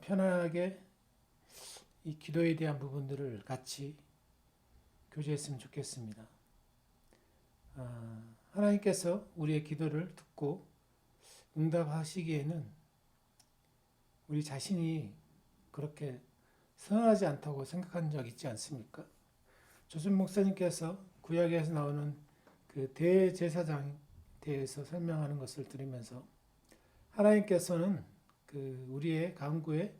편안하게 이 기도에 대한 부분들을 같이 교제했으면 좋겠습니다. 하나님께서 우리의 기도를 듣고 응답하시기에는 우리 자신이 그렇게 선하지 않다고 생각한 적 있지 않습니까? 조순 목사님께서 구약에서 나오는 그 대제사장에 대해서 설명하는 것을 들으면서 하나님께서는 그 우리의 간구에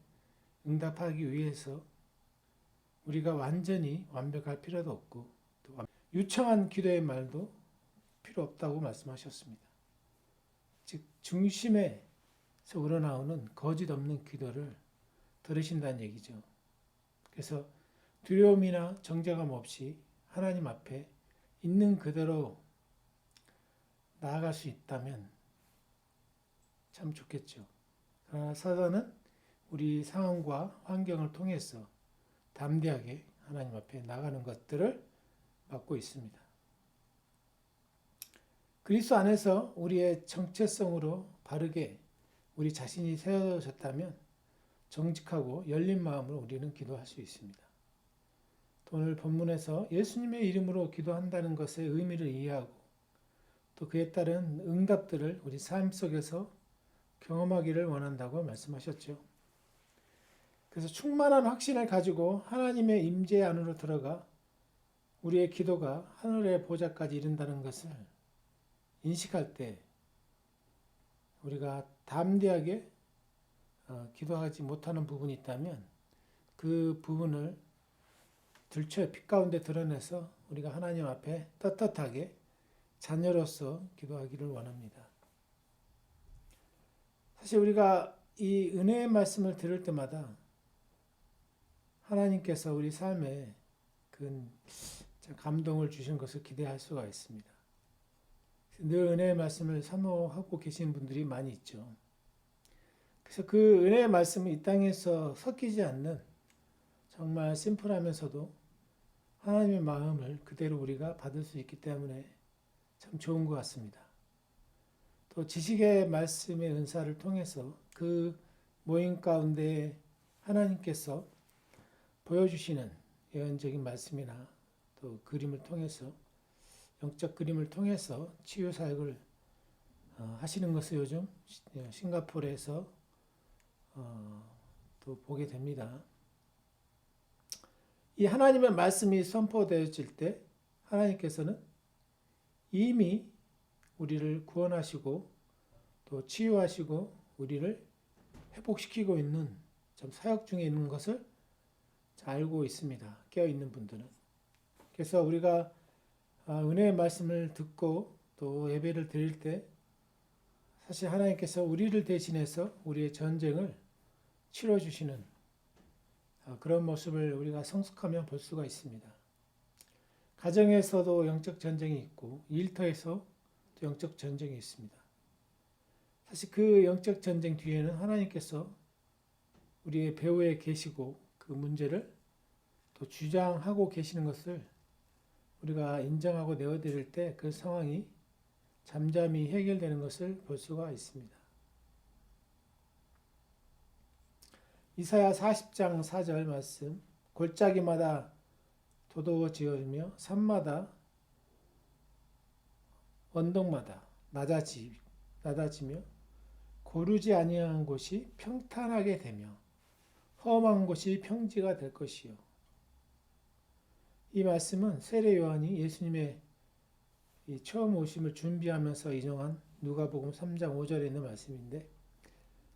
응답하기 위해서 우리가 완전히 완벽할 필요도 없고 또 유창한 기도의 말도 필요 없다고 말씀하셨습니다. 즉 중심에서 우러나오는 거짓 없는 기도를 들으신다는 얘기죠. 그래서 두려움이나 정죄감 없이 하나님 앞에 있는 그대로 나아갈 수 있다면 참 좋겠죠. 그러나 사단은 우리 상황과 환경을 통해서 담대하게 하나님 앞에 나가는 것들을 막고 있습니다. 그리스도 안에서 우리의 정체성으로 바르게 우리 자신이 세워졌다면 정직하고 열린 마음으로 우리는 기도할 수 있습니다. 오늘 본문에서 예수님의 이름으로 기도한다는 것의 의미를 이해하고 또 그에 따른 응답들을 우리 삶 속에서 경험하기를 원한다고 말씀하셨죠. 그래서 충만한 확신을 가지고 하나님의 임재 안으로 들어가 우리의 기도가 하늘의 보좌까지 이른다는 것을 인식할 때 우리가 담대하게 기도하지 못하는 부분이 있다면 그 부분을 들춰 빛 가운데 드러내서 우리가 하나님 앞에 떳떳하게 자녀로서 기도하기를 원합니다. 사실 우리가 이 은혜의 말씀을 들을 때마다 하나님께서 우리 삶에 그 감동을 주신 것을 기대할 수가 있습니다. 늘 은혜의 말씀을 사모하고 계신 분들이 많이 있죠. 그래서 그 은혜의 말씀은 이 땅에서 섞이지 않는 정말 심플하면서도 하나님의 마음을 그대로 우리가 받을 수 있기 때문에 참 좋은 것 같습니다. 또 지식의 말씀의 은사를 통해서 그 모임 가운데 하나님께서 보여주시는 예언적인 말씀이나 또 그림을 통해서 영적 그림을 통해서 치유 사역을 하시는 것을 요즘 싱가포르에서 또 보게 됩니다. 이 하나님의 말씀이 선포되어질 때 하나님께서는 이미 우리를 구원하시고 또 치유하시고 우리를 회복시키고 있는 좀 사역 중에 있는 것을 잘 알고 있습니다. 깨어있는 분들은. 그래서 우리가 은혜의 말씀을 듣고 또 예배를 드릴 때 사실 하나님께서 우리를 대신해서 우리의 전쟁을 치러주시는 그런 모습을 우리가 성숙하면 볼 수가 있습니다. 가정에서도 영적 전쟁이 있고 일터에서 또 영적 전쟁이 있습니다. 사실 그 영적 전쟁 뒤에는 하나님께서 우리의 배후에 계시고 그 문제를 또 주장하고 계시는 것을 우리가 인정하고 내어드릴 때 그 상황이 잠잠히 해결되는 것을 볼 수가 있습니다. 이사야 40장 4절 말씀, 골짜기마다 도도지어지며 산마다 언덕마다 낮아지며 고르지 아니한 곳이 평탄하게 되며 험한 곳이 평지가 될 것이요. 이 말씀은 세례 요한이 예수님의 이 처음 오심을 준비하면서 인용한 누가복음 3장 5절에 있는 말씀인데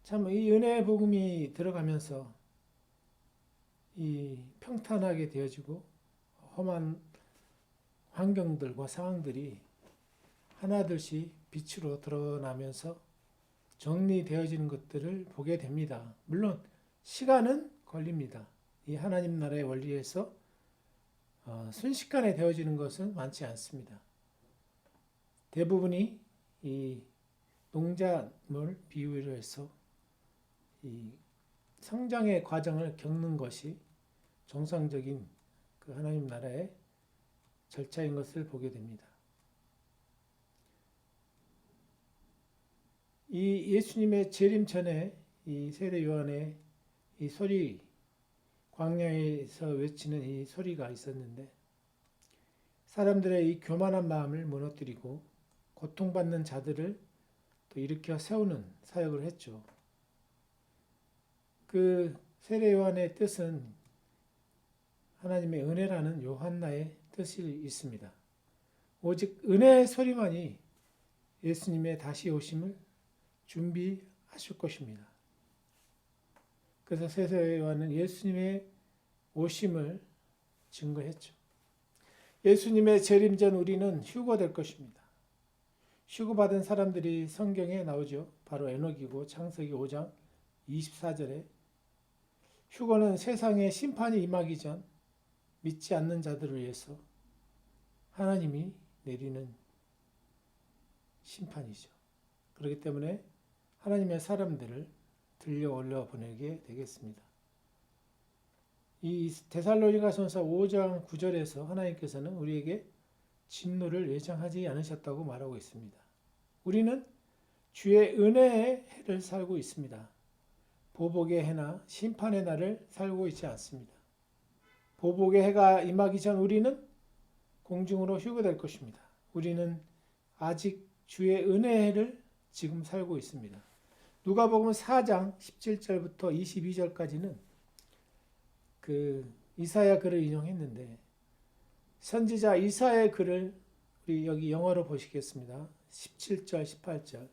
참 이 은혜의 복음이 들어가면서 이 평탄하게 되어지고 험한 환경들과 상황들이 하나둘씩 빛으로 드러나면서 정리되어지는 것들을 보게 됩니다. 물론 시간은 걸립니다. 이 하나님 나라의 원리에서 순식간에 되어지는 것은 많지 않습니다. 대부분이 이 농작물 비유로 해서 이 성장의 과정을 겪는 것이 정상적인 그 하나님 나라의 절차인 것을 보게 됩니다. 이 예수님의 재림 전에 이 세례 요한의 이 소리, 광야에서 외치는 이 소리가 있었는데 사람들의 이 교만한 마음을 무너뜨리고 고통받는 자들을 또 일으켜 세우는 사역을 했죠. 그 세례 요한의 뜻은 하나님의 은혜라는 요한나의 뜻이 있습니다. 오직 은혜의 소리만이 예수님의 다시 오심을 준비하실 것입니다. 그래서 세례 요한은 예수님의 오심을 증거했죠. 예수님의 재림 전 우리는 휴거될 것입니다. 휴거받은 사람들이 성경에 나오죠. 바로 에녹이고 창세기 5장 24절에 휴거는 세상에 심판이 임하기 전 믿지 않는 자들을 위해서 하나님이 내리는 심판이죠. 그렇기 때문에 하나님의 사람들을 들려 올려 보내게 되겠습니다. 이 데살로니가전서 5장 9절에서 하나님께서는 우리에게 진노를 예정하지 않으셨다고 말하고 있습니다. 우리는 주의 은혜의 해를 살고 있습니다. 보복의 해나 심판의 날을 살고 있지 않습니다. 보복의 해가 임하기 전 우리는 공중으로 휴거될 것입니다. 우리는 아직 주의 은혜의 해를 지금 살고 있습니다. 누가복음 4장 17절부터 22절까지는 그 이사야 글을 인용했는데 선지자 이사야의 글을 우리 여기 영어로 보시겠습니다. 17절, 18절.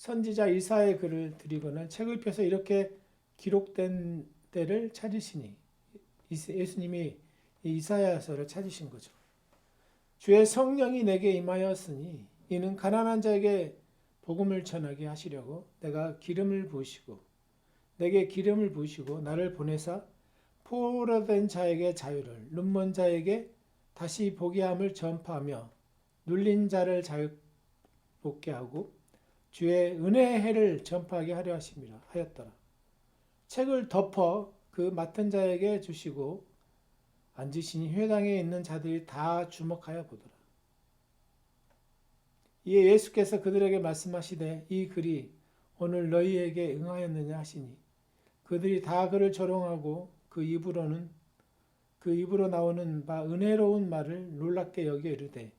선지자 이사야의 글을 드리거나 책을 펴서 이렇게 기록된 때를 찾으시니 예수님이 이사야서를 찾으신 거죠. 주의 성령이 내게 임하였으니 이는 가난한 자에게 복음을 전하게 하시려고 내게 기름을 부으시고 나를 보내사 포로된 자에게 자유를 눈먼 자에게 다시 보게 함을 전파하며 눌린 자를 자유롭게 하고 주의 은혜의 해를 전파하게 하려 하였더라. 책을 덮어 그 맡은 자에게 주시고 앉으시니 회당에 있는 자들이 다 주목하여 보더라. 이에 예수께서 그들에게 말씀하시되 이 글이 오늘 너희에게 응하였느냐 하시니 그들이 다 그를 조롱하고 그 입으로 나오는 바 은혜로운 말을 놀랍게 여겨 이르되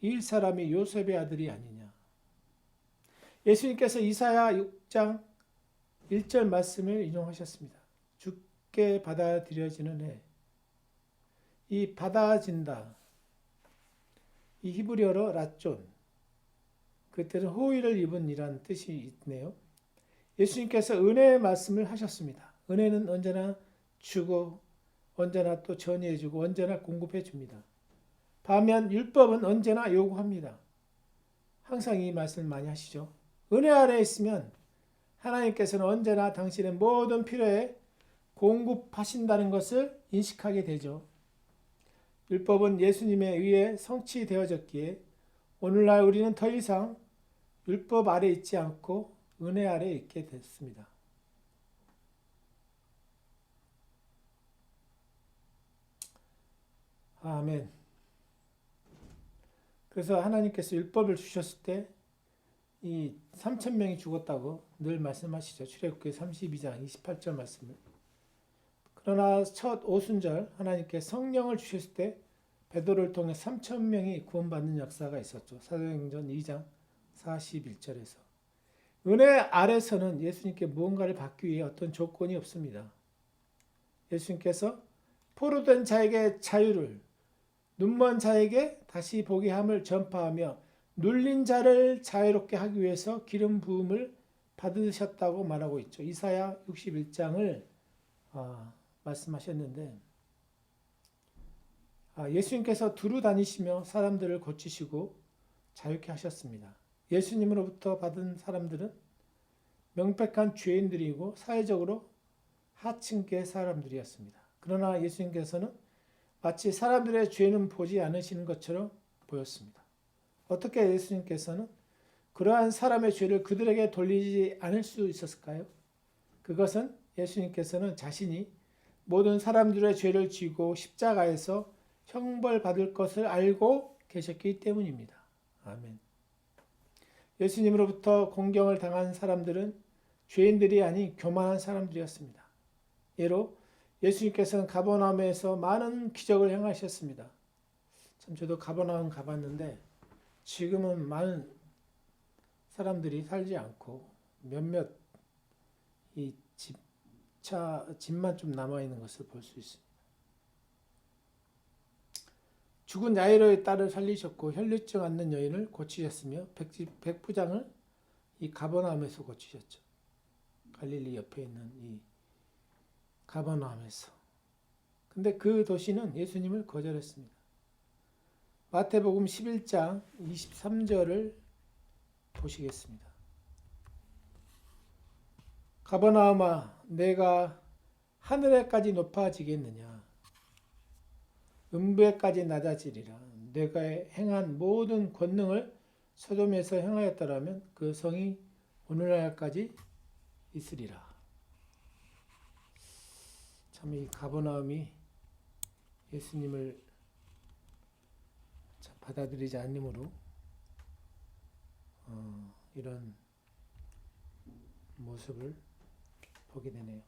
이 사람이 요셉의 아들이 아니냐. 예수님께서 이사야 6장 1절 말씀을 인용하셨습니다. 주께 받아들여지는 해. 이 받아진다. 이 히브리어로 라존. 그때는 호의를 입은 이란 뜻이 있네요. 예수님께서 은혜의 말씀을 하셨습니다. 은혜는 언제나 주고 언제나 또 전해주고 언제나 공급해 줍니다. 반면 율법은 언제나 요구합니다. 항상 이 말씀을 많이 하시죠. 은혜 아래 있으면 하나님께서는 언제나 당신의 모든 필요에 공급하신다는 것을 인식하게 되죠. 율법은 예수님에 의해 성취되어졌기에 오늘날 우리는 더 이상 율법 아래 있지 않고 은혜 아래 있게 됐습니다. 아멘. 그래서 하나님께서 율법을 주셨을 때 이 3,000명이 죽었다고 늘 말씀하시죠. 출애굽기 32장 28절 말씀을. 그러나 첫 오순절 하나님께 성령을 주셨을 때 베드로를 통해 3,000명이 구원받는 역사가 있었죠. 사도행전 2장 41절에서. 은혜 아래서는 예수님께 무언가를 받기 위해 어떤 조건이 없습니다. 예수님께서 포로된 자에게 자유를, 눈먼 자에게 다시 보게 함을 전파하며 눌린 자를 자유롭게 하기 위해서 기름 부음을 받으셨다고 말하고 있죠. 이사야 61장을 말씀하셨는데 예수님께서 두루 다니시며 사람들을 고치시고 자유케 하셨습니다. 예수님으로부터 받은 사람들은 명백한 죄인들이고 사회적으로 하층계 사람들이었습니다. 그러나 예수님께서는 마치 사람들의 죄는 보지 않으시는 것처럼 보였습니다. 어떻게 예수님께서는 그러한 사람의 죄를 그들에게 돌리지 않을 수 있었을까요? 그것은 예수님께서는 자신이 모든 사람들의 죄를 지고 십자가에서 형벌받을 것을 알고 계셨기 때문입니다. 아멘. 예수님으로부터 공경을 당한 사람들은 죄인들이 아닌 교만한 사람들이었습니다. 예로 예수님께서는 가버나움에서 많은 기적을 행하셨습니다. 참 저도 가버나움 가봤는데 지금은 많은 사람들이 살지 않고 몇몇 이 집만 좀 남아 있는 것을 볼 수 있습니다. 죽은 야이로의 딸을 살리셨고 혈류증 앓는 여인을 고치셨으며 백부장을 이 가버나움에서 고치셨죠. 갈릴리 옆에 있는 이 가버나움에서. 근데 그 도시는 예수님을 거절했습니다. 마태복음 11장 23절을 보시겠습니다. 가버나움아 내가 하늘에까지 높아지겠느냐 음부에까지 낮아지리라. 내가 행한 모든 권능을 소돔에서 행하였더라면 그 성이 오늘날까지 있으리라. 참 이 가버나움이 예수님을 받아들이지 않으므로 이런 모습을 보게 되네요.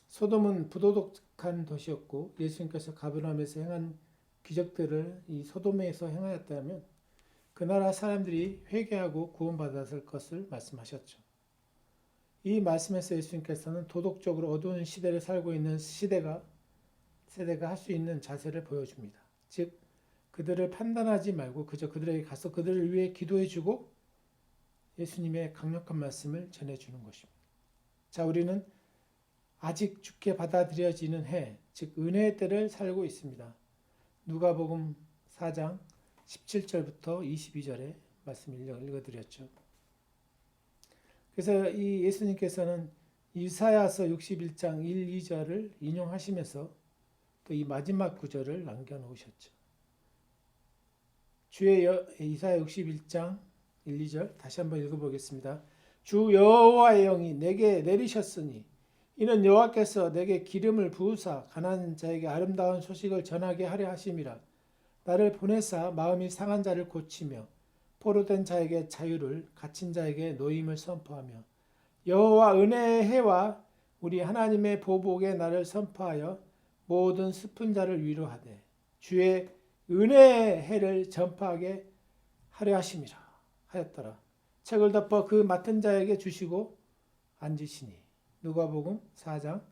소돔은 부도덕한 도시였고 예수님께서 가버나움에서 행한 기적들을 이 소돔에서 행하였다면 그 나라 사람들이 회개하고 구원받았을 것을 말씀하셨죠. 이 말씀에서 예수님께서는 도덕적으로 어두운 시대를 살고 있는 세대가 할 수 있는 자세를 보여줍니다. 즉 그들을 판단하지 말고 그저 그들에게 가서 그들을 위해 기도해주고 예수님의 강력한 말씀을 전해주는 것입니다. 자, 우리는 아직 주께 받아들여지는 해, 즉 은혜의 때를 살고 있습니다. 누가복음 4장 17절부터 22절의 말씀 읽어드렸죠. 그래서 이 예수님께서는 이사야서 61장 1, 2절을 인용하시면서 또 이 마지막 구절을 남겨놓으셨죠. 주의 이사야 61장 1, 2절 다시 한번 읽어보겠습니다. 주 여호와의 영이 내게 내리셨으니 이는 여호와께서 내게 기름을 부으사 가난한 자에게 아름다운 소식을 전하게 하려 하심이라. 나를 보내사 마음이 상한 자를 고치며 포로된 자에게 자유를 갇힌 자에게 노임을 선포하며 여호와 은혜의 해와 우리 하나님의 보복의 날을 선포하여 모든 슬픈 자를 위로하되 주의 은혜의 해를 전파하게 하려 하였더라. 책을 덮어 그 맡은 자에게 주시고 앉으시니. 누가복음 4장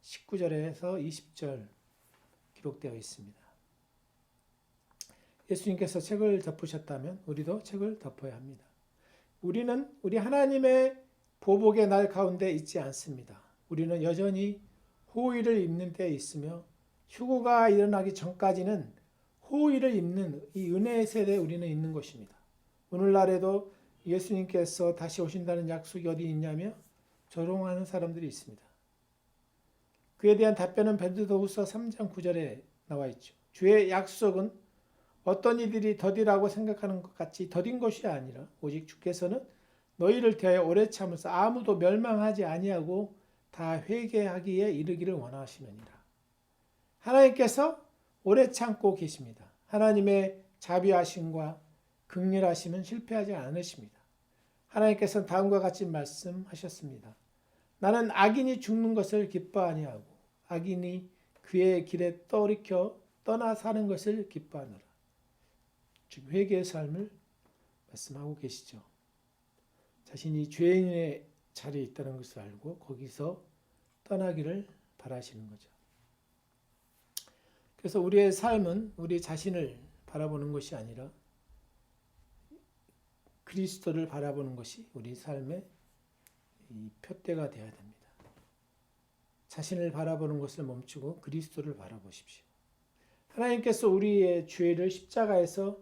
19절에서 20절 기록되어 있습니다. 예수님께서 책을 덮으셨다면 우리도 책을 덮어야 합니다. 우리는 우리 하나님의 보복의 날 가운데 있지 않습니다. 우리는 여전히 호의를 입는 데 있으며 휴거가 일어나기 전까지는 호의를 입는 이 은혜의 세대에 우리는 있는 것입니다. 오늘날에도 예수님께서 다시 오신다는 약속이 어디 있냐며 조롱하는 사람들이 있습니다. 그에 대한 답변은 베드로후서 3장 9절에 나와 있죠. 주의 약속은 어떤 이들이 더디라고 생각하는 것 같이 더딘 것이 아니라 오직 주께서는 너희를 대하여 오래 참으사 아무도 멸망하지 아니하고 다 회개하기에 이르기를 원하시느니라. 하나님께서 오래 참고 계십니다. 하나님의 자비하심과 긍휼하심은 실패하지 않으십니다. 하나님께서는 다음과 같이 말씀하셨습니다. 나는 악인이 죽는 것을 기뻐 아니하고 악인이 그의 길에 돌이켜 떠나 사는 것을 기뻐하노라. 지금 회개의 삶을 말씀하고 계시죠. 자신이 죄인의 자리에 있다는 것을 알고 거기서 떠나기를 바라시는 거죠. 그래서 우리의 삶은 우리 자신을 바라보는 것이 아니라 그리스도를 바라보는 것이 우리 삶의 이 표대가 되어야 됩니다. 자신을 바라보는 것을 멈추고 그리스도를 바라보십시오. 하나님께서 우리의 죄를 십자가에서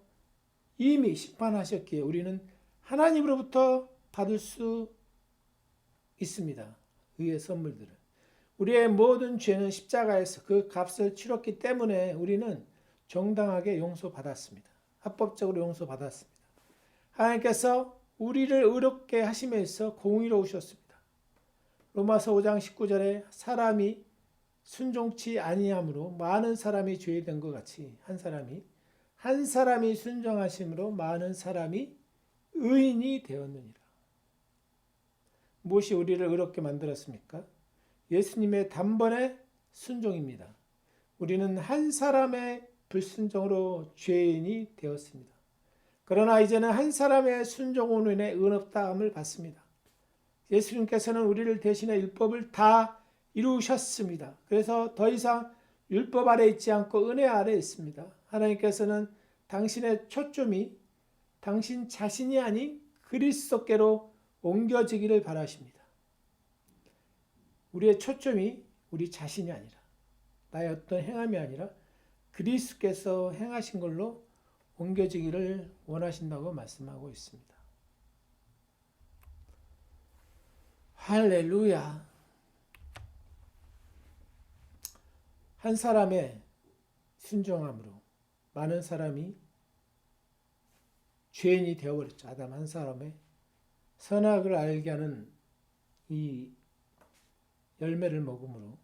이미 심판하셨기에 우리는 하나님으로부터 받을 수 있습니다. 의의 선물들을. 우리의 모든 죄는 십자가에서 그 값을 치렀기 때문에 우리는 정당하게 용서받았습니다. 합법적으로 용서받았습니다. 하나님께서 우리를 의롭게 하심에 있어 공의로우셨습니다. 로마서 5장 19절에 사람이 순종치 아니함으로 많은 사람이 죄된 것 같이 한 사람이 순종하심으로 많은 사람이 의인이 되었느니라. 무엇이 우리를 의롭게 만들었습니까? 예수님의 단번에 순종입니다. 우리는 한 사람의 불순종으로 죄인이 되었습니다. 그러나 이제는 한 사람의 순종으로 인해 의롭다함을 받습니다. 예수님께서는 우리를 대신해 율법을 다 이루셨습니다. 그래서 더 이상 율법 아래 있지 않고 은혜 아래 있습니다. 하나님께서는 당신의 초점이 당신 자신이 아닌 그리스도께로 옮겨지기를 바라십니다. 우리의 초점이 우리 자신이 아니라 나의 어떤 행함이 아니라 그리스도께서 행하신 걸로 옮겨지기를 원하신다고 말씀하고 있습니다. 할렐루야. 한 사람의 순종함으로 많은 사람이 죄인이 되어버렸죠. 아담 한 사람의 선악을 알게 하는 이 열매를 먹음으로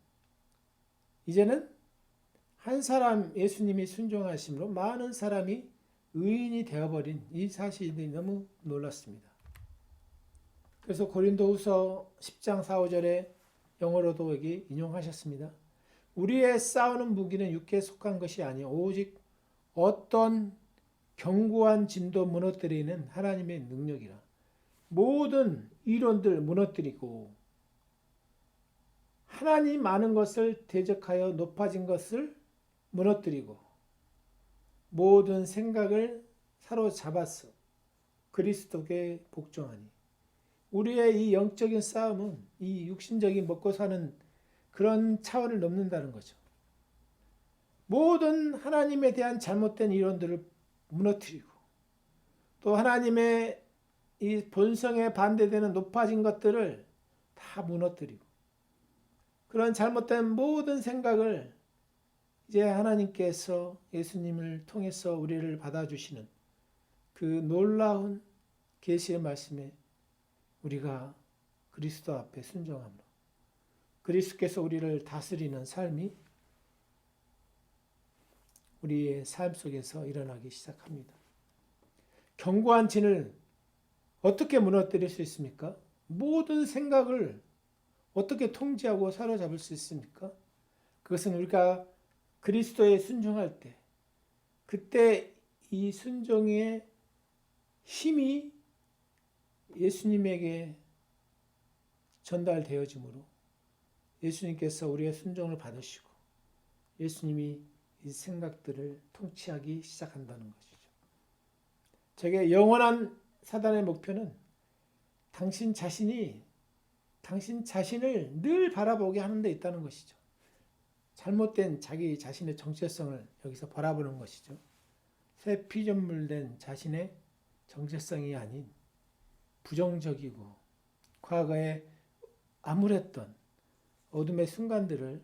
이제는 한 사람 예수님이 순종하심으로 많은 사람이 의인이 되어버린 이 사실이 너무 놀랐습니다. 그래서 고린도후서 10장 4, 5절에 영어로도 여기 인용하셨습니다. 우리의 싸우는 무기는 육체에 속한 것이 아니요 오직 어떤 견고한 진도 무너뜨리는 하나님의 능력이라. 모든 이론들 무너뜨리고 하나님 많은 것을 대적하여 높아진 것을 무너뜨리고 모든 생각을 사로잡았어. 그리스도께 복종하니. 우리의 이 영적인 싸움은 이 육신적인 먹고 사는 그런 차원을 넘는다는 거죠. 모든 하나님에 대한 잘못된 이론들을 무너뜨리고 또 하나님의 이 본성에 반대되는 높아진 것들을 다 무너뜨리고 그런 잘못된 모든 생각을 이제 하나님께서 예수님을 통해서 우리를 받아주시는 그 놀라운 계시의 말씀에 우리가 그리스도 앞에 순종함으로 그리스도께서 우리를 다스리는 삶이 우리의 삶 속에서 일어나기 시작합니다. 견고한 진을 어떻게 무너뜨릴 수 있습니까? 모든 생각을 어떻게 통제하고 사로잡을 수 있습니까? 그것은 우리가 그리스도에 순종할 때 그때 이 순종의 힘이 예수님에게 전달되어지므로 예수님께서 우리의 순종을 받으시고 예수님이 이 생각들을 통치하기 시작한다는 것이죠. 저게 영원한 사단의 목표는 당신 자신을 늘 바라보게 하는 데 있다는 것이죠. 잘못된 자기 자신의 정체성을 여기서 바라보는 것이죠. 새 피조물된 자신의 정체성이 아닌 부정적이고 과거에 암울했던 어둠의 순간들을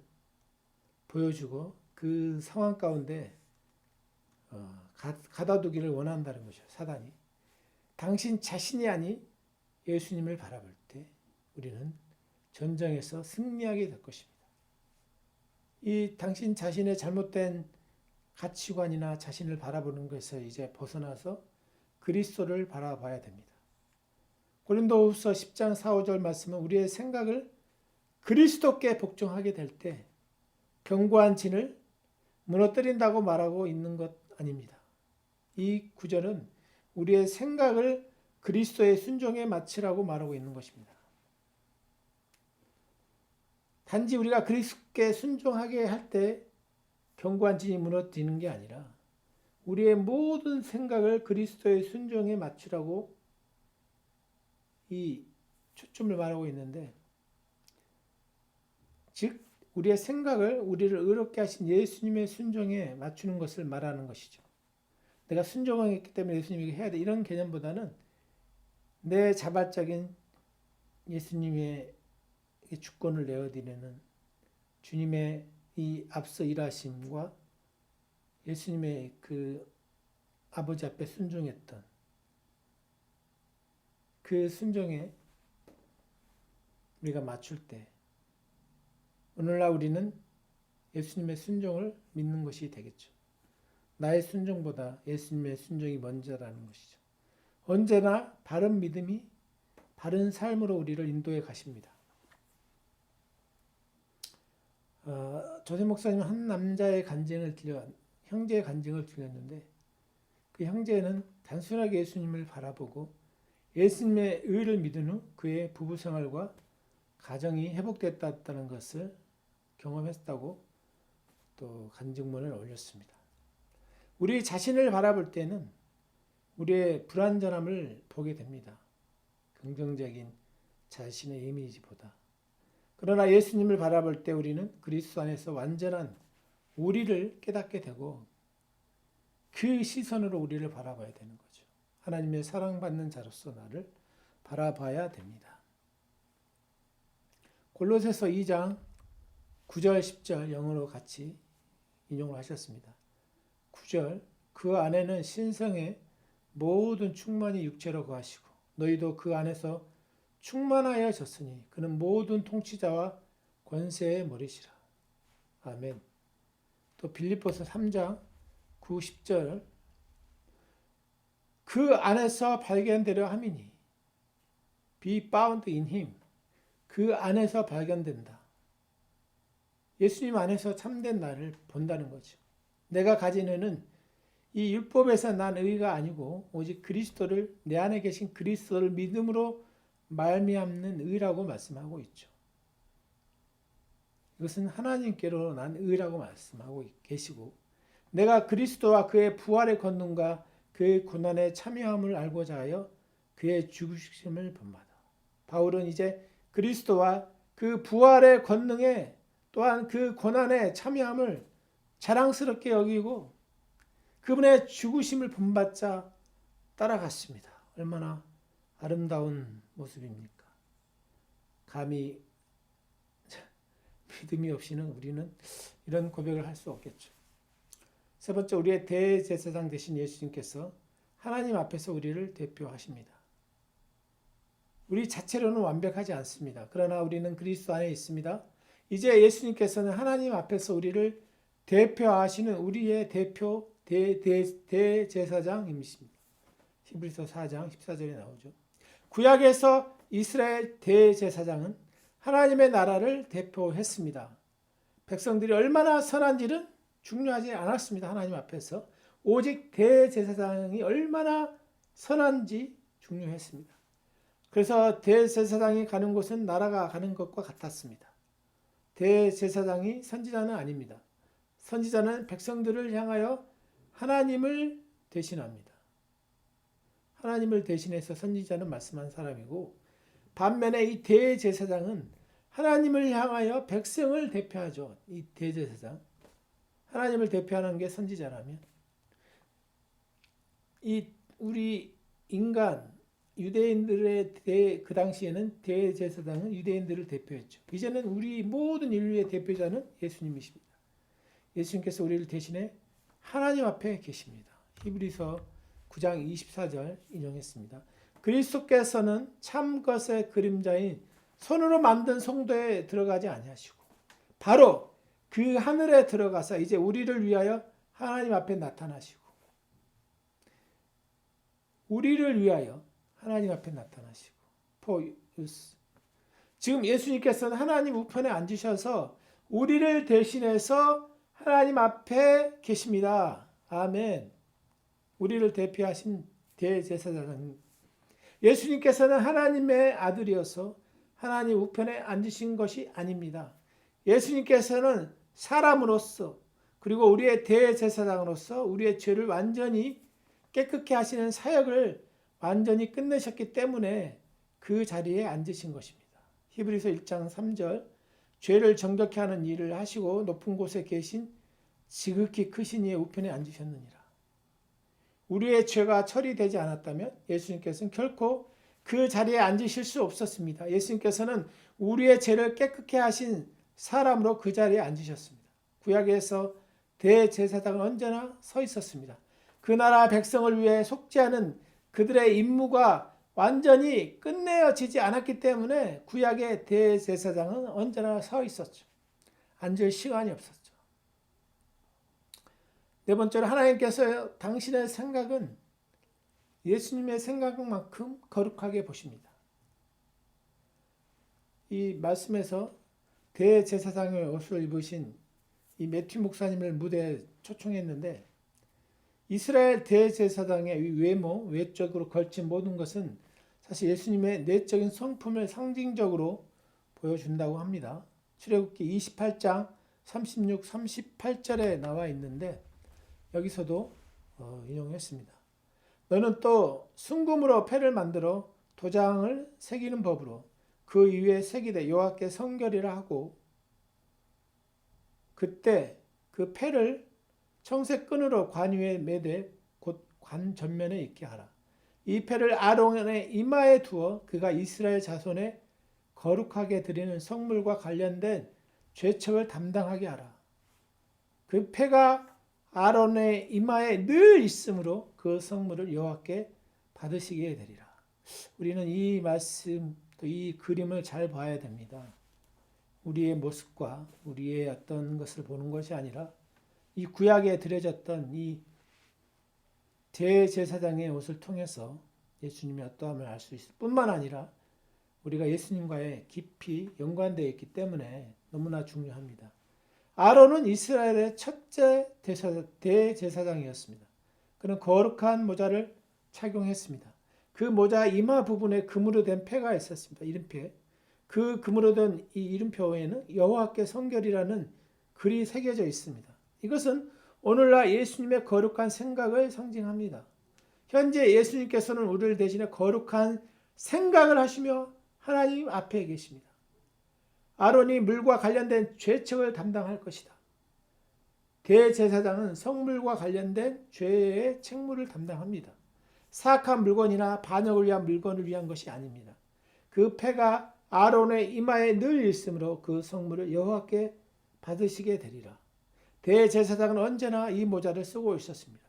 보여주고 그 상황 가운데 가다두기를 원한다는 것이죠. 사단이. 당신 자신이 아닌 예수님을 바라볼 때 우리는 전쟁에서 승리하게 될 것입니다. 이 당신 자신의 잘못된 가치관이나 자신을 바라보는 것에서 이제 벗어나서 그리스도를 바라봐야 됩니다. 고린도후서 10장 4, 5절 말씀은 우리의 생각을 그리스도께 복종하게 될 때 견고한 진을 무너뜨린다고 말하고 있는 것 아닙니다. 이 구절은 우리의 생각을 그리스도의 순종에 맞추라고 말하고 있는 것입니다. 단지 우리가 그리스도께 순종하게 할 때 견고한 진이 무너지는 게 아니라 우리의 모든 생각을 그리스도의 순종에 맞추라고 이 초점을 말하고 있는데 즉 우리의 생각을 우리를 의롭게 하신 예수님의 순종에 맞추는 것을 말하는 것이죠. 내가 순종했기 때문에 예수님이 해야 돼 이런 개념보다는 내 자발적인 예수님의 주권을 내어드리는 주님의 이 앞서 일하심과 예수님의 그 아버지 앞에 순종했던 그 순종에 우리가 맞출 때 오늘날 우리는 예수님의 순종을 믿는 것이 되겠죠. 나의 순종보다 예수님의 순종이 먼저라는 것이죠. 언제나 바른 믿음이 바른 삶으로 우리를 인도해 가십니다. 조세 목사님 한 남자의 형제의 간증을 들렸는데 그 형제는 단순하게 예수님을 바라보고 예수님의 의를 믿은 후 그의 부부 생활과 가정이 회복됐다는 것을 경험했다고 또 간증문을 올렸습니다. 우리 자신을 바라볼 때는 우리의 불완전함을 보게 됩니다. 긍정적인 자신의 이미지보다. 그러나 예수님을 바라볼 때 우리는 그리스도 안에서 완전한 우리를 깨닫게 되고 그 시선으로 우리를 바라봐야 되는 거죠. 하나님의 사랑받는 자로서 나를 바라봐야 됩니다. 골로새서 2장 9절 10절 영어로 같이 인용을 하셨습니다. 9절 그 안에는 신성의 모든 충만이 육체로 거하시고 너희도 그 안에서 충만하여졌으니 그는 모든 통치자와 권세의 머리시라. 아멘. 또 빌립보서 3장 9, 10절 그 안에서 발견되려 함이니 be found in him 그 안에서 발견된다. 예수님 안에서 참된 나를 본다는 거죠. 내가 가진 의는 이 율법에서 난 의가 아니고 오직 그리스도를 내 안에 계신 그리스도를 믿음으로 말미암는 의라고 말씀하고 있죠. 이것은 하나님께로 난 의라고 말씀하고 계시고 내가 그리스도와 그의 부활의 권능과 그의 고난에 참여함을 알고자 하여 그의 죽으심을 본받아. 바울은 이제 그리스도와 그 부활의 권능에 또한 그 고난에 참여함을 자랑스럽게 여기고 그분의 죽으심을 본받자 따라갔습니다. 얼마나 아름다운 모습입니까? 감히 믿음이 없이는 우리는 이런 고백을 할 수 없겠죠. 세 번째, 우리의 대제사장 되신 예수님께서 하나님 앞에서 우리를 대표하십니다. 우리 자체로는 완벽하지 않습니다. 그러나 우리는 그리스도 안에 있습니다. 이제 예수님께서는 하나님 앞에서 우리를 대표하시는 우리의 대제사장님이십니다. 히브리서 4장 14절에 나오죠. 구약에서 이스라엘 대제사장은 하나님의 나라를 대표했습니다. 백성들이 얼마나 선한지는 중요하지 않았습니다. 하나님 앞에서. 오직 대제사장이 얼마나 선한지 중요했습니다. 그래서 대제사장이 가는 곳은 나라가 가는 것과 같았습니다. 대제사장이 선지자는 아닙니다. 선지자는 백성들을 향하여 하나님을 대신합니다. 하나님을 대신해서 선지자는 말씀한 사람이고 반면에 이 대제사장은 하나님을 향하여 백성을 대표하죠. 이 대제사장. 하나님을 대표하는 게 선지자라면 이 우리 인간 유대인들의 그 당시에는 대제사장은 유대인들을 대표했죠. 이제는 우리 모든 인류의 대표자는 예수님이십니다. 예수님께서 우리를 대신해 하나님 앞에 계십니다. 히브리서 9장 24절 인용했습니다. 그리스도께서는 참 것의 그림자인 손으로 만든 성도에 들어가지 아니하시고 바로 그 하늘에 들어가서 이제 우리를 위하여 하나님 앞에 나타나시고 우리를 위하여 하나님 앞에 나타나시고 포유스 지금 예수님께서는 하나님 우편에 앉으셔서 우리를 대신해서 하나님 앞에 계십니다. 아멘. 우리를 대표하신 대제사장 예수님께서는 하나님의 아들이어서 하나님 우편에 앉으신 것이 아닙니다. 예수님께서는 사람으로서 그리고 우리의 대제사장으로서 우리의 죄를 완전히 깨끗게 하시는 사역을 완전히 끝내셨기 때문에 그 자리에 앉으신 것입니다. 히브리서 1장 3절 죄를 정결케 하는 일을 하시고 높은 곳에 계신 지극히 크신 이의 우편에 앉으셨느니라. 우리의 죄가 처리되지 않았다면 예수님께서는 결코 그 자리에 앉으실 수 없었습니다. 예수님께서는 우리의 죄를 깨끗게 하신 사람으로 그 자리에 앉으셨습니다. 구약에서 대제사장은 언제나 서 있었습니다. 그 나라 백성을 위해 속죄하는 그들의 임무가 완전히 끝내어지지 않았기 때문에 구약의 대제사장은 언제나 서 있었죠. 앉을 시간이 없었죠. 네 번째로 하나님께서 당신의 생각은 예수님의 생각만큼 거룩하게 보십니다. 이 말씀에서 대제사장의 옷을 입으신 이 매튜 목사님을 무대에 초청했는데 이스라엘 대제사장의 외모, 외적으로 걸친 모든 것은 사실 예수님의 내적인 성품을 상징적으로 보여준다고 합니다. 출애굽기 28장 36, 38절에 나와 있는데 여기서도 인용했습니다. 너는 또 순금으로 패를 만들어 도장을 새기는 법으로 그 위에 새기되 여호와께 성결이라 하고 그때 그 패를 청색 끈으로 관 위에 매되 곧 관 전면에 있게 하라. 이 패를 아론의 이마에 두어 그가 이스라엘 자손에 거룩하게 드리는 성물과 관련된 죄척을 담당하게 하라. 그 패가 아론의 이마에 늘 있으므로 그 성물을 여호와께 받으시게 되리라. 우리는 이 말씀, 또 이 그림을 잘 봐야 됩니다. 우리의 모습과 우리의 어떤 것을 보는 것이 아니라 이 구약에 드려졌던 이 대제사장의 옷을 통해서 예수님의 어떠함을 알 수 있을 뿐만 아니라 우리가 예수님과의 깊이 연관되어 있기 때문에 너무나 중요합니다. 아론은 이스라엘의 첫째 대제사장이었습니다. 그는 거룩한 모자를 착용했습니다. 그 모자 이마 부분에 금으로 된 패가 있었습니다. 이름패. 그 금으로 된 이 이름표에는 여호와께 성결이라는 글이 새겨져 있습니다. 이것은 오늘날 예수님의 거룩한 생각을 상징합니다. 현재 예수님께서는 우리를 대신해 거룩한 생각을 하시며 하나님 앞에 계십니다. 아론이 물과 관련된 죄책을 담당할 것이다. 대제사장은 성물과 관련된 죄의 책무를 담당합니다. 사악한 물건이나 반역을 위한 물건을 위한 것이 아닙니다. 그 패가 아론의 이마에 늘 있으므로 그 성물을 여호와께 받으시게 되리라. 대제사장은 언제나 이 모자를 쓰고 있었습니다.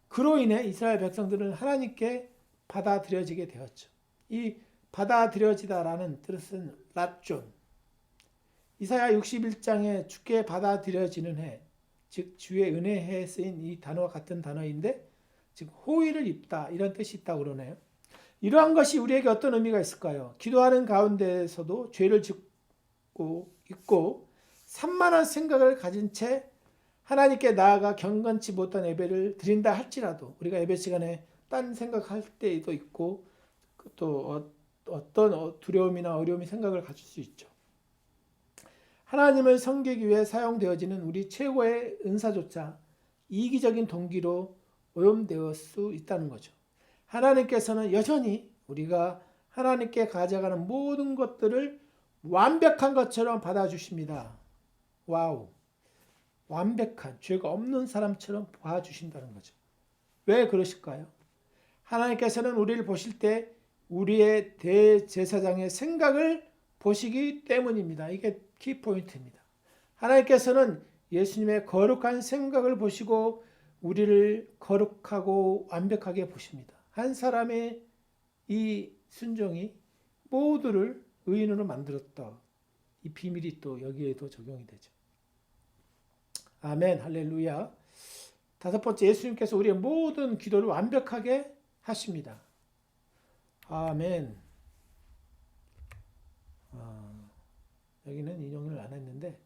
그로 인해 이스라엘 백성들은 하나님께 받아들여지게 되었죠. 이 받아들여지다라는 뜻은 랍존. 이사야 61장에 주께 받아들여지는 해, 즉 주의 은혜해에 쓰인 이 단어와 같은 단어인데 즉 호의를 입다 이런 뜻이 있다고 그러네요. 이러한 것이 우리에게 어떤 의미가 있을까요? 기도하는 가운데에서도 죄를 짓고 있고 산만한 생각을 가진 채 하나님께 나아가 경건치 못한 예배를 드린다 할지라도 우리가 예배 시간에 딴 생각할 때도 있고 또 어떤 두려움이나 어려움이 생각을 가질 수 있죠. 하나님을 섬기기 위해 사용되어지는 우리 최고의 은사조차 이기적인 동기로 오염되어 수 있다는 거죠. 하나님께서는 여전히 우리가 하나님께 가져가는 모든 것들을 완벽한 것처럼 받아주십니다. 와우. 완벽한 죄가 없는 사람처럼 봐주신다는 거죠. 왜 그러실까요? 하나님께서는 우리를 보실 때 우리의 대제사장의 생각을 보시기 때문입니다. 이게 키포인트입니다. 하나님께서는 예수님의 거룩한 생각을 보시고 우리를 거룩하고 완벽하게 보십니다. 한 사람의 이 순종이 모두를 의인으로 만들었다. 이 비밀이 또 여기에도 적용이 되죠. 아멘, 할렐루야. 다섯 번째, 예수님께서 우리의 모든 기도를 완벽하게 하십니다. 아멘. 여기는 인용을 안 했는데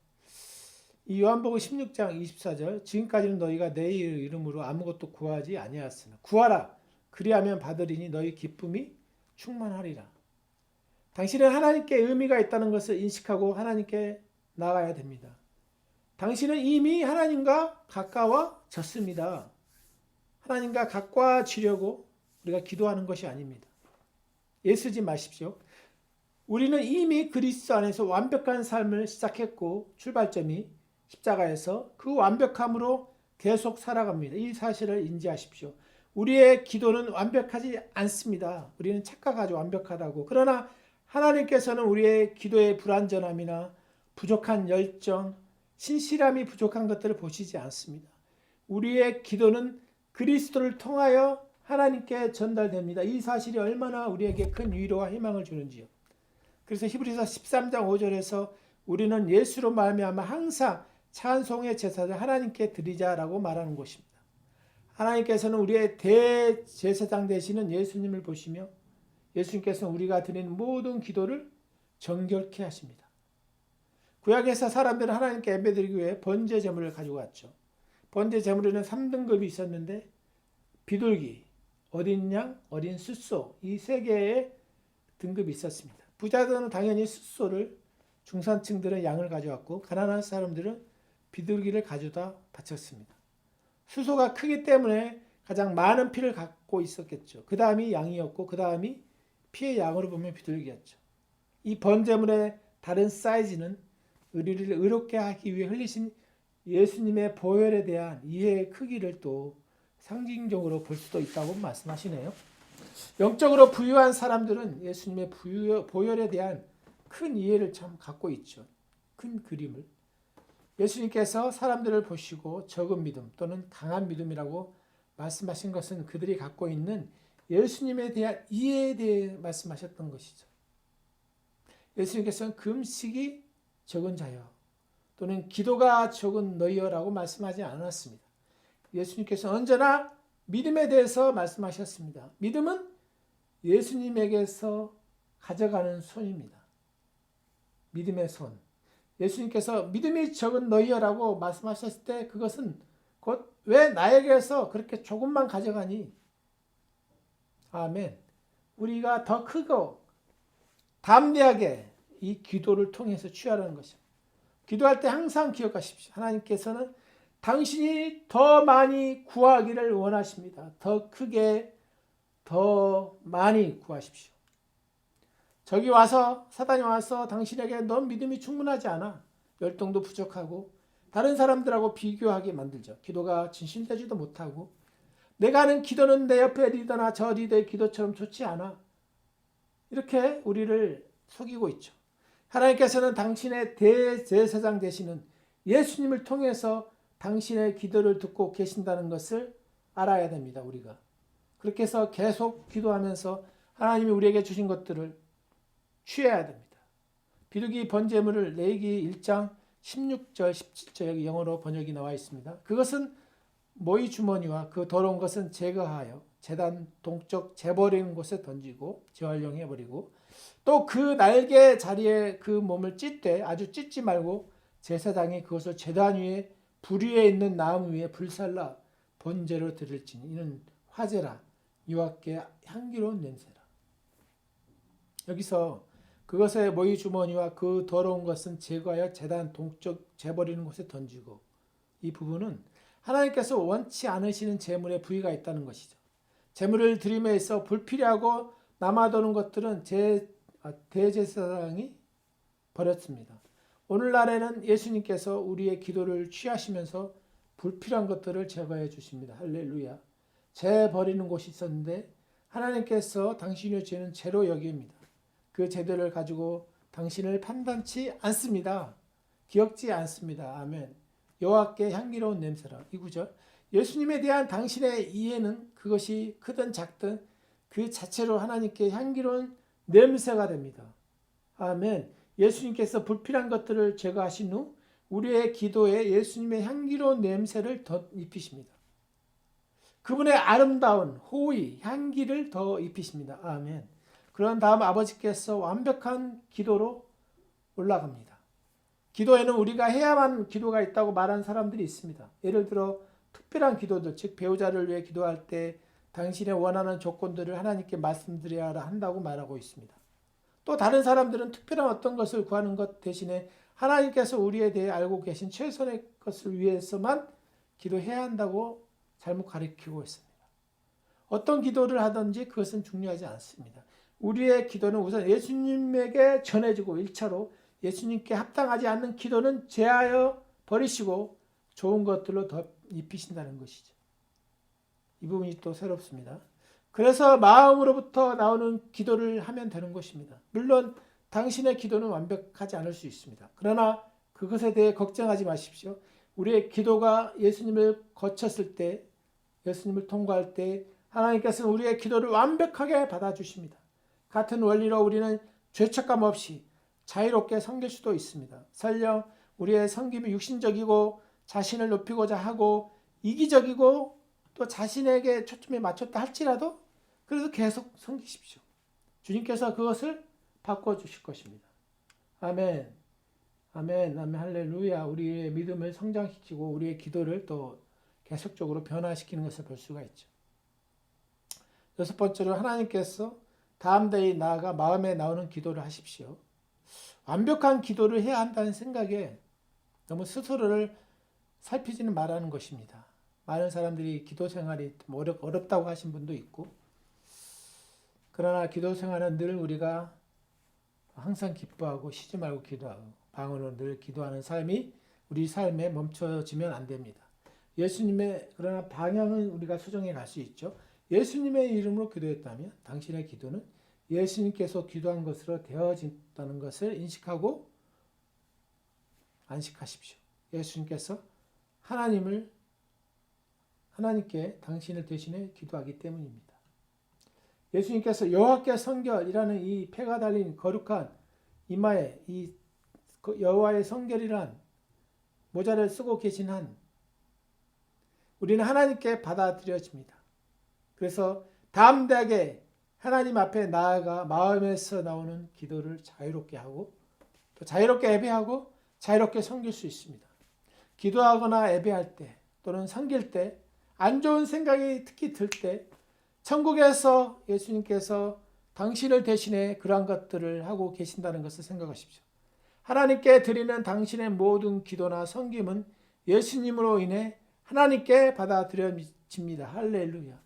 이 요한복음 16장 24절 지금까지는 너희가 내 이름으로 아무것도 구하지 아니하였으나 구하라 그리하면 받으리니 너희 기쁨이 충만하리라. 당신은 하나님께 의미가 있다는 것을 인식하고 하나님께 나아가야 됩니다. 당신은 이미 하나님과 가까워졌습니다. 하나님과 가까워지려고 우리가 기도하는 것이 아닙니다. 애쓰지 마십시오. 우리는 이미 그리스도 안에서 완벽한 삶을 시작했고 출발점이 십자가에서 그 완벽함으로 계속 살아갑니다. 이 사실을 인지하십시오. 우리의 기도는 완벽하지 않습니다. 우리는 착각하죠. 완벽하다고. 그러나 하나님께서는 우리의 기도의 불완전함이나 부족한 열정, 신실함이 부족한 것들을 보시지 않습니다. 우리의 기도는 그리스도를 통하여 하나님께 전달됩니다. 이 사실이 얼마나 우리에게 큰 위로와 희망을 주는지요. 그래서 히브리서 13장 5절에서 우리는 예수로 말미암아 항상 찬송의 제사를 하나님께 드리자라고 말하는 것입니다. 하나님께서는 우리의 대제사장 되시는 예수님을 보시며 예수님께서는 우리가 드리는 모든 기도를 정결케 하십니다. 구약에서 사람들은 하나님께 예배드리기 위해 번제 제물을 가지고 왔죠. 번제 제물에는 3등급이 있었는데 비둘기, 어린 양, 어린 숫소 이 세 개의 등급이 있었습니다. 부자들은 당연히 숫소를, 중산층들은 양을 가져왔고 가난한 사람들은 비둘기를 가져다 바쳤습니다. 숫소가 크기 때문에 가장 많은 피를 갖고 있었겠죠. 그 다음이 양이었고 그 다음이 피의 양으로 보면 비둘기였죠. 이 번제물의 다른 사이즈는 우리를 의롭게 하기 위해 흘리신 예수님의 보혈에 대한 이해의 크기를 또 상징적으로 볼 수도 있다고 말씀하시네요. 영적으로 부유한 사람들은 예수님의 보혈에 대한 큰 이해를 참 갖고 있죠. 큰 그림을. 예수님께서 사람들을 보시고 적은 믿음 또는 강한 믿음이라고 말씀하신 것은 그들이 갖고 있는 예수님에 대한 이해에 대해 말씀하셨던 것이죠. 예수님께서는 금식이 적은 자여 또는 기도가 적은 너희여라고 말씀하지 않았습니다. 예수님께서 언제나 믿음에 대해서 말씀하셨습니다. 믿음은 예수님에게서 가져가는 손입니다. 믿음의 손. 예수님께서 믿음이 적은 너희여라고 말씀하셨을 때 그것은 곧 왜 나에게서 그렇게 조금만 가져가니? 아멘. 우리가 더 크고 담대하게 이 기도를 통해서 취하라는 것입니다. 기도할 때 항상 기억하십시오. 하나님께서는 당신이 더 많이 구하기를 원하십니다. 더 크게, 더 많이 구하십시오. 저기 와서 사단이 와서 당신에게 넌 믿음이 충분하지 않아. 열정도 부족하고 다른 사람들하고 비교하게 만들죠. 기도가 진실되지도 못하고 내가 하는 기도는 내 옆에 리더나 저 리더의 기도처럼 좋지 않아. 이렇게 우리를 속이고 있죠. 하나님께서는 당신의 대제사장 되시는 예수님을 통해서 당신의 기도를 듣고 계신다는 것을 알아야 됩니다. 우리가. 그렇게 해서 계속 기도하면서 하나님이 우리에게 주신 것들을 취해야 됩니다. 비둘기 번제물을 레위기 1장 16절 17절 여기 영어로 번역이 나와 있습니다. 그것은 모이 주머니와 그 더러운 것은 제거하여 제단 동쪽 재버리는 곳에 던지고 재활용해버리고 또 그 날개 자리에 그 몸을 찢되 아주 찢지 말고 제사장이 그것을 제단 위에 불 위에 있는 나무 위에 불살라 번제로 드릴지니 이는 화제라 여호와께 향기로운 냄새라. 여기서 그것의 모이 주머니와 그 더러운 것은 제거하여 제단 동쪽 재버리는 곳에 던지고 이 부분은 하나님께서 원치 않으시는 제물의 부위가 있다는 것이죠. 제물을 드림에 있어 불필요하고 남아도는 것들은 대제사장이 버렸습니다. 오늘날에는 예수님께서 우리의 기도를 취하시면서 불필요한 것들을 제거해 주십니다. 할렐루야. 재 버리는 곳이 있었는데 하나님께서 당신의 죄는 죄로 여깁니다. 그 죄들을 가지고 당신을 판단치 않습니다. 기억지 않습니다. 아멘. 여호와께 향기로운 냄새라. 이 구절. 예수님에 대한 당신의 이해는 그것이 크든 작든 그 자체로 하나님께 향기로운 냄새가 됩니다. 아멘. 예수님께서 불필요한 것들을 제거하신 후 우리의 기도에 예수님의 향기로운 냄새를 더 입히십니다. 그분의 아름다운 호의, 향기를 더 입히십니다. 아멘. 그런 다음 아버지께서 완벽한 기도로 올라갑니다. 기도에는 우리가 해야만 기도가 있다고 말하는 사람들이 있습니다. 예를 들어 특별한 기도들, 즉 배우자를 위해 기도할 때 당신의 원하는 조건들을 하나님께 말씀드려야 한다고 말하고 있습니다. 또 다른 사람들은 특별한 어떤 것을 구하는 것 대신에 하나님께서 우리에 대해 알고 계신 최선의 것을 위해서만 기도해야 한다고 잘못 가르치고 있습니다. 어떤 기도를 하든지 그것은 중요하지 않습니다. 우리의 기도는 우선 예수님에게 전해지고 1차로 예수님께 합당하지 않는 기도는 제하여 버리시고 좋은 것들로 더 입히신다는 것이죠. 이 부분이 또 새롭습니다. 그래서 마음으로부터 나오는 기도를 하면 되는 것입니다. 물론 당신의 기도는 완벽하지 않을 수 있습니다. 그러나 그것에 대해 걱정하지 마십시오. 우리의 기도가 예수님을 거쳤을 때, 예수님을 통과할 때 하나님께서는 우리의 기도를 완벽하게 받아주십니다. 같은 원리로 우리는 죄책감 없이 자유롭게 섬길 수도 있습니다. 설령 우리의 섬김이 육신적이고 자신을 높이고자 하고 이기적이고 또 자신에게 초점이 맞췄다 할지라도 그래서 계속 섬기십시오. 주님께서 그것을 바꿔주실 것입니다. 아멘. 아멘. 아멘. 할렐루야. 우리의 믿음을 성장시키고 우리의 기도를 또 계속적으로 변화시키는 것을 볼 수가 있죠. 여섯 번째로 하나님께서 다음 대에 나아가 마음에 나오는 기도를 하십시오. 완벽한 기도를 해야 한다는 생각에 너무 스스로를 살피지는 말하는 것입니다. 많은 사람들이 기도 생활이 어렵다고 하신 분도 있고, 그러나 기도 생활은 늘 우리가 항상 기뻐하고 쉬지 말고 기도하고 방언으로 늘 기도하는 삶이 우리 삶에 멈춰지면 안 됩니다. 예수님의 그러나 방향은 우리가 수정해 갈 수 있죠. 예수님의 이름으로 기도했다면 당신의 기도는 예수님께서 기도한 것으로 되어진다는 것을 인식하고 안식하십시오. 예수님께서 하나님께 당신을 대신해 기도하기 때문입니다. 예수님께서 여호와께 성결이라는 이 패가 달린 거룩한 이마에 이 여호와의 성결이란 모자를 쓰고 계신 한 우리는 하나님께 받아들여집니다. 그래서 담대하게 하나님 앞에 나아가 마음에서 나오는 기도를 자유롭게 하고 또 자유롭게 예배하고 자유롭게 섬길 수 있습니다. 기도하거나 예배할 때 또는 섬길 때 안 좋은 생각이 특히 들 때 천국에서 예수님께서 당신을 대신해 그러한 것들을 하고 계신다는 것을 생각하십시오. 하나님께 드리는 당신의 모든 기도나 섬김은 예수님으로 인해 하나님께 받아들여집니다. 할렐루야.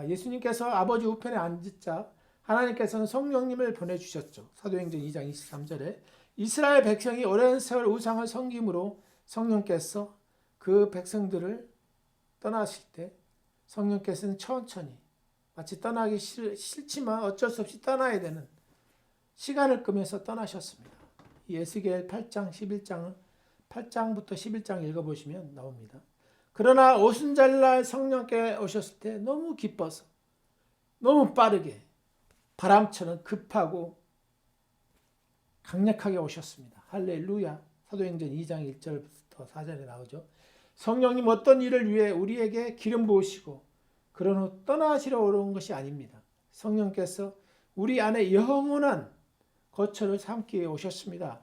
예수님께서 아버지 우편에 앉으자 하나님께서는 성령님을 보내주셨죠. 사도행전 2장 23절에 이스라엘 백성이 오랜 세월 우상을 섬김으로 성령께서 그 백성들을 떠나실 때 성령께서는 천천히 마치 떠나기 싫지만 어쩔 수 없이 떠나야 되는 시간을 끄면서 떠나셨습니다. 에스겔 8장 11장은 8장부터 11장 읽어보시면 나옵니다. 그러나 오순절날 성령께 오셨을 때 너무 기뻐서 너무 빠르게 바람처럼 급하고 강력하게 오셨습니다. 할렐루야. 사도행전 2장 1절부터 4절에 나오죠. 성령님 어떤 일을 위해 우리에게 기름 부으시고 그런 후 떠나시러 오는 것이 아닙니다. 성령께서 우리 안에 영원한 거처를 삼기 위해 오셨습니다.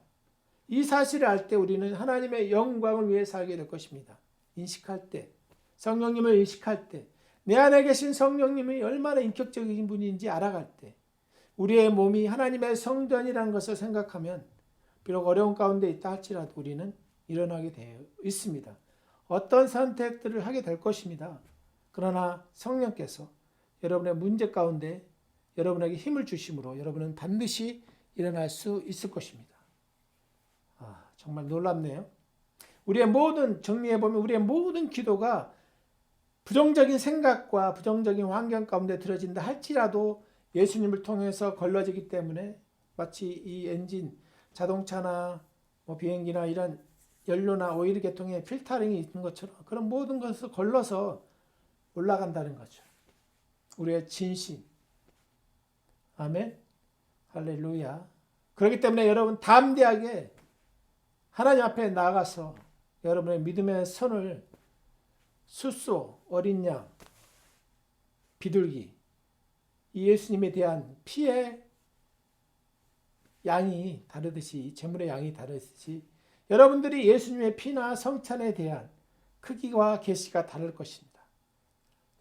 이 사실을 알 때 우리는 하나님의 영광을 위해 살게 될 것입니다. 인식할 때, 성령님을 인식할 때, 내 안에 계신 성령님이 얼마나 인격적인 분인지 알아갈 때, 우리의 몸이 하나님의 성전이라는 것을 생각하면 비록 어려운 가운데 있다 할지라도 우리는 일어나게 되어 있습니다. 어떤 선택들을 하게 될 것입니다. 그러나 성령께서 여러분의 문제 가운데 여러분에게 힘을 주심으로 여러분은 반드시 일어날 수 있을 것입니다. 정말 놀랍네요. 정리해보면 우리의 모든 기도가 부정적인 생각과 부정적인 환경 가운데 들어진다 할지라도 예수님을 통해서 걸러지기 때문에 마치 이 엔진, 자동차나 비행기나 이런 연료나 오일 계통에 필터링이 있는 것처럼 그런 모든 것을 걸러서 올라간다는 거죠. 우리의 진심. 아멘. 할렐루야. 그렇기 때문에 여러분 담대하게 하나님 앞에 나가서 여러분의 믿음의 선을 숫소, 어린 양, 비둘기, 이 예수님에 대한 피의 양이 다르듯이 제물의 양이 다르듯이 여러분들이 예수님의 피나 성찬에 대한 크기와 계시가 다를 것입니다.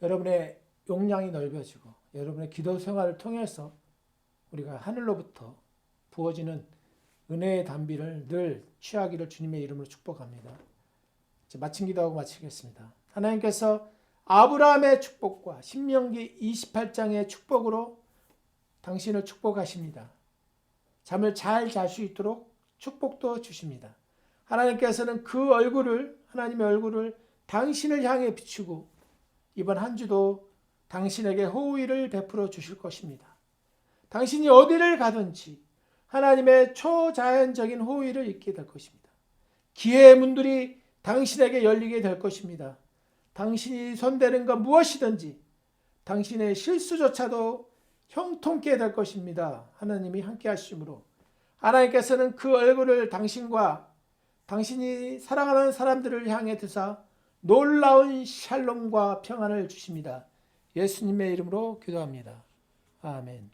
여러분의 용량이 넓어지고 여러분의 기도 생활을 통해서 우리가 하늘로부터 부어지는 은혜의 단비를 늘 취하기를 주님의 이름으로 축복합니다. 마침 기도하고 마치겠습니다. 하나님께서 아브라함의 축복과 신명기 28장의 축복으로 당신을 축복하십니다. 잠을 잘 잘 수 있도록 축복도 주십니다. 하나님께서는 하나님의 얼굴을 당신을 향해 비추고 이번 한 주도 당신에게 호의를 베풀어 주실 것입니다. 당신이 어디를 가든지 하나님의 초자연적인 호의를 있게 될 것입니다. 기회의 문들이 당신에게 열리게 될 것입니다. 당신이 손대는 것 무엇이든지 당신의 실수조차도 형통케 될 것입니다. 하나님이 함께 하심으로 하나님께서는 그 얼굴을 당신과 당신이 사랑하는 사람들을 향해 드사 놀라운 샬롬과 평안을 주십니다. 예수님의 이름으로 기도합니다. 아멘.